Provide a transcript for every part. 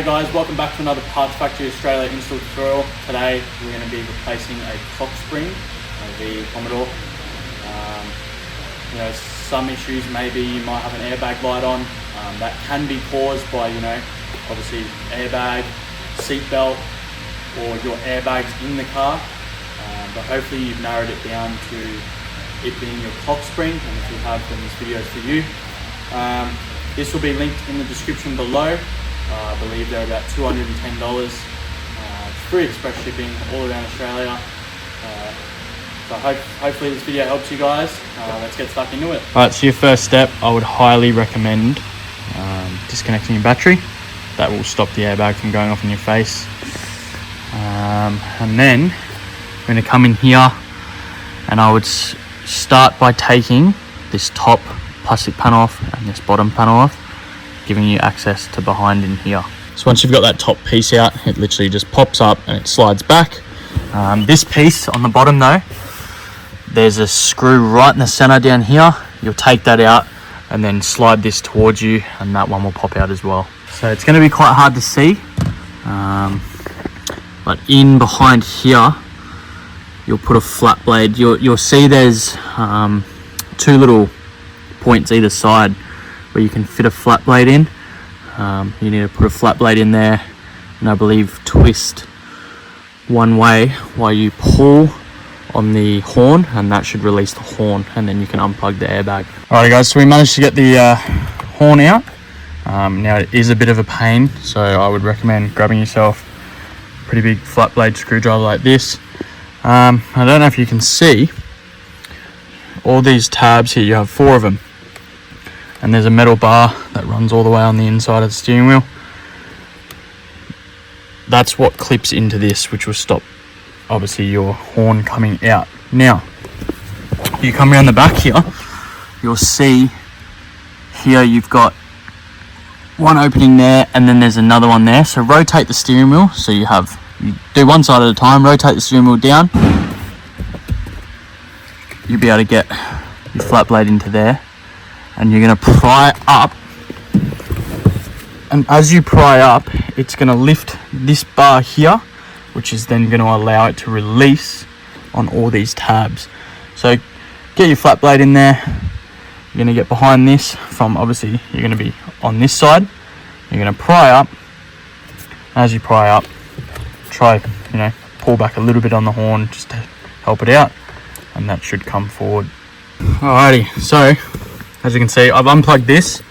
G'day guys, welcome back to another Parts Factory Australia install tutorial. Today we're going to be replacing a clock spring, a VE Commodore. Some issues, maybe you might have an airbag light on. That can be caused by, obviously airbag, seat belt, or your airbags in the car. But hopefully you've narrowed it down to it being your clock spring, and if you have, then this video is for you. This will be linked in the description below. I believe they're about $210. Free express shipping all around Australia. So hopefully this video helps you guys. Let's get stuck into it. Alright, so your first step, I would highly recommend disconnecting your battery. That will stop the airbag from going off in your face. And then I'm going to come in here, and I would start by taking this top plastic panel off and this bottom panel off, giving you access to behind in here. So once you've got that top piece out, it literally just pops up and it slides back. This piece on the bottom though, there's a screw right in the center down here. You'll take that out and then slide this towards you, and that one will pop out as well. So it's going to be quite hard to see, but in behind here you'll put a flat blade. You'll see there's two little points either side where you can fit a flat blade in. You need to put a flat blade in there, and I believe twist one way while you pull on the horn, and that should release the horn, and then you can unplug the airbag. Alrighty guys, so we managed to get the horn out. Now it is a bit of a pain, so I would recommend grabbing yourself a pretty big flat blade screwdriver like this. I don't know if you can see all these tabs here. You have 4 of them, and there's a metal bar that runs all the way on the inside of the steering wheel. That's what clips into this, which will stop obviously your horn coming out. Now you come around the back here, you'll see here you've got one opening there, and then there's another one there. So rotate the steering wheel, so you do one side at a time. Rotate the steering wheel down, you'll be able to get your flat blade into there, and you're going to pry up, and as you pry up, it's going to lift this bar here, which is then going to allow it to release on all these tabs. So get your flat blade in there. You're going to get behind this from, obviously you're going to be on this side. You're going to pry up. As you pry up, try pull back a little bit on the horn just to help it out, and that should come forward. Alrighty, so as you can see, I've unplugged this.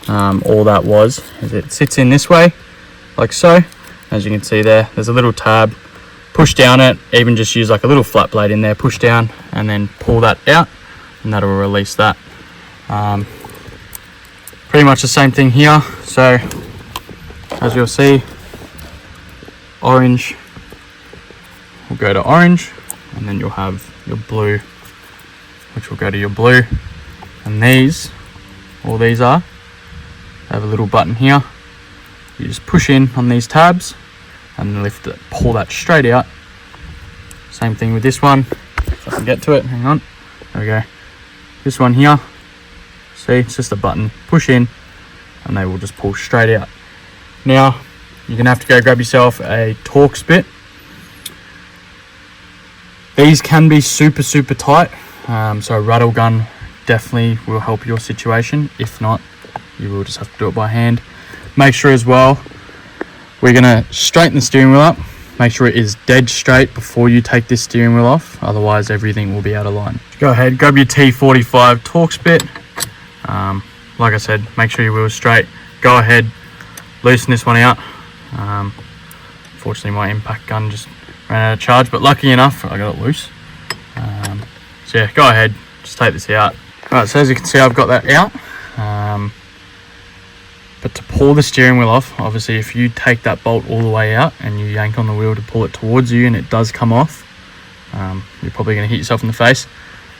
All that was is it sits in this way, like so. As you can see there's a little tab. Push down it, even just use like a little flat blade in there, push down, and then pull that out, and that'll release that. Pretty much the same thing here. So as you'll see, orange will go to orange, and then you'll have your blue, which will go to your blue. And all these have a little button here. You just push in on these tabs and then lift it, pull that straight out. Same thing with this one. If I can get to it, hang on. There we go. This one here, see, it's just a button. Push in and they will just pull straight out. Now you're gonna have to go grab yourself a Torx bit. These can be super tight, so a rattle gun definitely will help your situation. If not, you will just have to do it by hand. Make sure as well, we're going to straighten the steering wheel up. Make sure it is dead straight before you take this steering wheel off, otherwise everything will be out of line. Go ahead, grab your T45 Torx bit. Like I said, make sure your wheel is straight. Go ahead, loosen this one out. Unfortunately my impact gun just ran out of charge, but lucky enough I got it loose. So yeah, go ahead, just take this out. Alright, so as you can see, I've got that out. But to pull the steering wheel off, obviously if you take that bolt all the way out and you yank on the wheel to pull it towards you and it does come off, you're probably going to hit yourself in the face.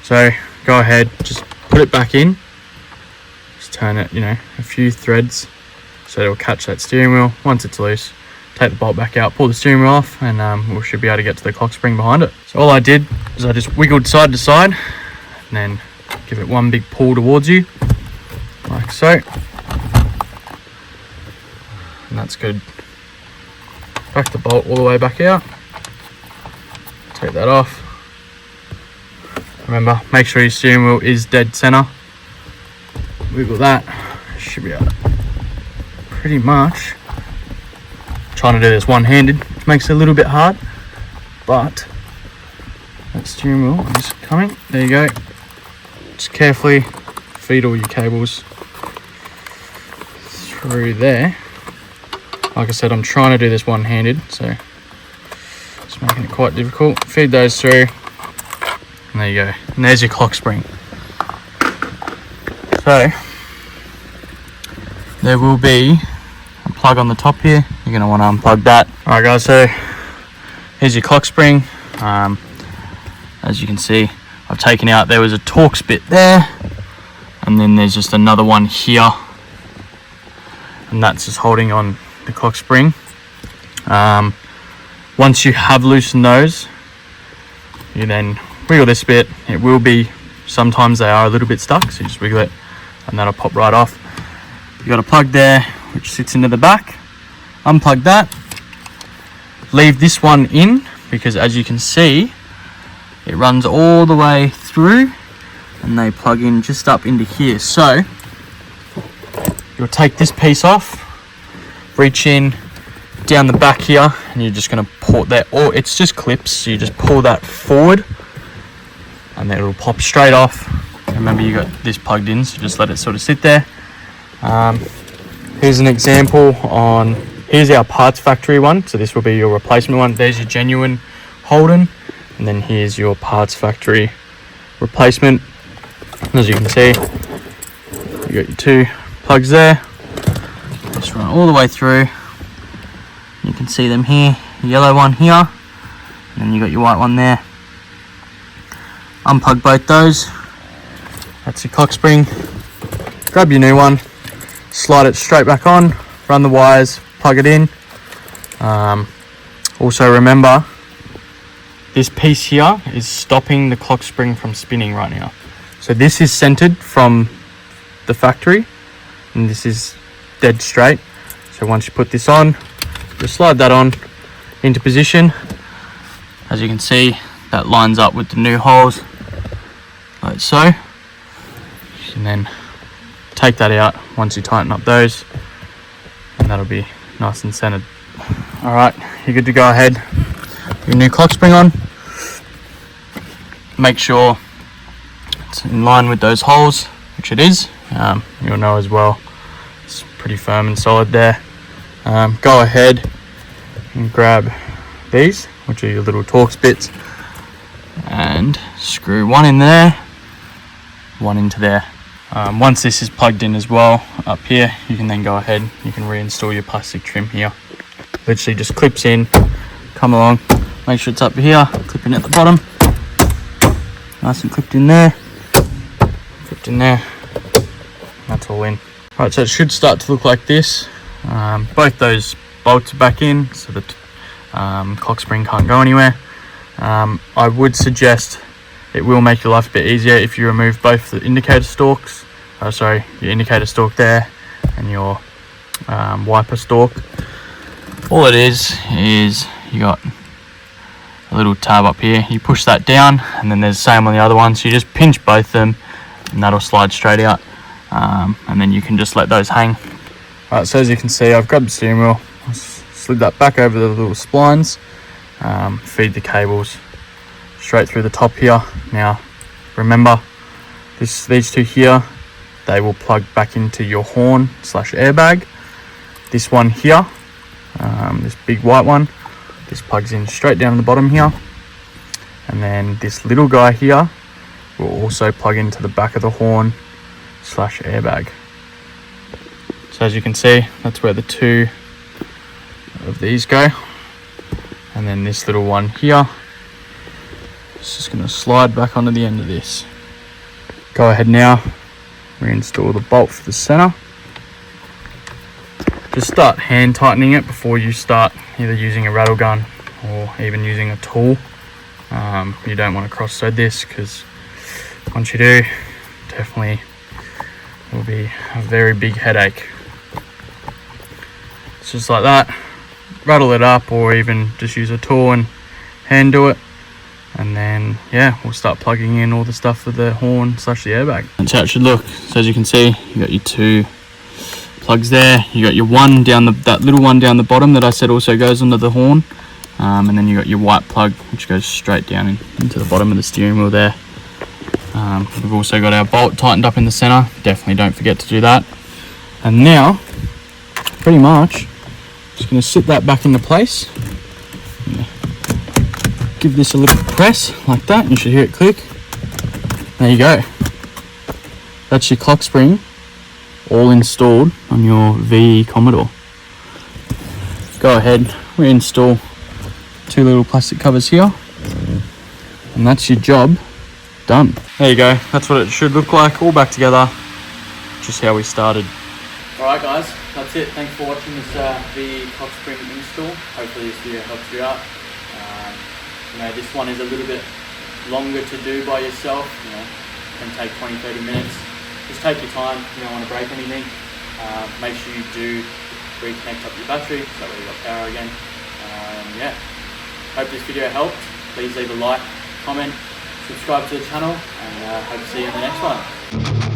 So go ahead, just put it back in. Just turn it, a few threads so it'll catch that steering wheel. Once it's loose, take the bolt back out, pull the steering wheel off, and we should be able to get to the clock spring behind it. So all I did is I just wiggled side to side and then give it one big pull towards you, like so. And that's good. back the bolt all the way back out. Take that off. Remember, make sure your steering wheel is dead center. Wiggle that. Should be out. Pretty much. Trying to do this one-handed, which makes it a little bit hard, but that steering wheel is coming. There you go. Just carefully feed all your cables through there. Like I said, I'm trying to do this one-handed, so it's making it quite difficult. Feed those through, and there you go. And there's your clock spring. So there will be a plug on the top here. You're going to want to unplug that. Alright guys, so here's your clock spring. As you can see, I've taken out, there was a Torx bit there, and then there's just another one here, and that's just holding on the clock spring. Once you have loosened those, you then wiggle this bit. It will be, sometimes they are a little bit stuck, so you just wiggle it and that'll pop right off. You've got a plug there which sits into the back. Unplug that, leave this one in, because as you can see, it runs all the way through and they plug in just up into here. So you'll take this piece off, reach in down the back here, and you're just going to port that, or it's just clips, so you just pull that forward and then it'll pop straight off. Remember, you got this plugged in, so just let it sort of sit there. Here's an example on, here's our parts factory one, so this will be your replacement one. There's your genuine Holden, and then here's your parts factory replacement. And as you can see, you got your two plugs there. Just run all the way through. You can see them here, the yellow one here, and then you got your white one there. Unplug both those. That's your clock spring. Grab your new one, slide it straight back on, run the wires, plug it in. Also remember, this piece here is stopping the clock spring from spinning right now. So this is centered from the factory, and this is dead straight. So once you put this on, just slide that on into position. As you can see, that lines up with the new holes, like so. You can then take that out once you tighten up those, and that'll be nice and centered. All right, you're good to go ahead. Your new clock spring on. Make sure it's in line with those holes, which it is. You'll know as well, it's pretty firm and solid there. Go ahead and grab these, which are your little Torx bits, and screw one in there, one into there. Once this is plugged in as well up here, you can then go ahead, you can reinstall your plastic trim here. Literally just clips in, come along, make sure it's up here, clip in at the bottom, nice and clipped in there, that's all in. Right, so it should start to look like this. Both those bolts are back in, so the clock spring can't go anywhere. I would suggest, it will make your life a bit easier if you remove both the indicator stalks, your indicator stalk there and your wiper stalk. All it is you got a little tab up here, you push that down, and then there's the same on the other one, so you just pinch both of them and that'll slide straight out, and then you can just let those hang. Alright, so as you can see, I've grabbed the steering wheel, slid that back over the little splines, feed the cables straight through the top here. Now remember, these two here, they will plug back into your horn / airbag. This one here, this big white one, this plugs in straight down the bottom here, and then this little guy here will also plug into the back of the horn / airbag. So as you can see, that's where the two of these go, and then this little one here, it's just going to slide back onto the end of this. Go ahead now, reinstall the bolt for the center. Just start hand tightening it before you start either using a rattle gun or even using a tool. You don't want to cross thread this, because once you do, definitely will be a very big headache. It's just like that. rattle it up, or even just use a tool and hand do it. And then yeah, we'll start plugging in all the stuff for the horn / the airbag. That's how it should look. So as you can see, you got your 2 plugs there. You got your one down that little one down the bottom that I said also goes under the horn, and then you got your white plug which goes straight down into the bottom of the steering wheel there. We've also got our bolt tightened up in the center. Definitely don't forget to do that. And now, pretty much, just going to sit that back into place. Give this a little press like that, and you should hear it click. There you go. That's your clock spring all installed on your VE Commodore. Go ahead, reinstall 2 little plastic covers here, and that's your job done. There you go, that's what it should look like, all back together, just how we started. Alright guys, that's it. Thanks for watching this VE clock spring install. Hopefully this video helps you out. This one is a little bit longer to do by yourself. It can take 20-30 minutes. Just take your time. You don't want to break anything. Make sure you do reconnect up your battery so that way you've got power again. Yeah, hope this video helped. Please leave a like, comment, subscribe to the channel, and hope to see you in the next one.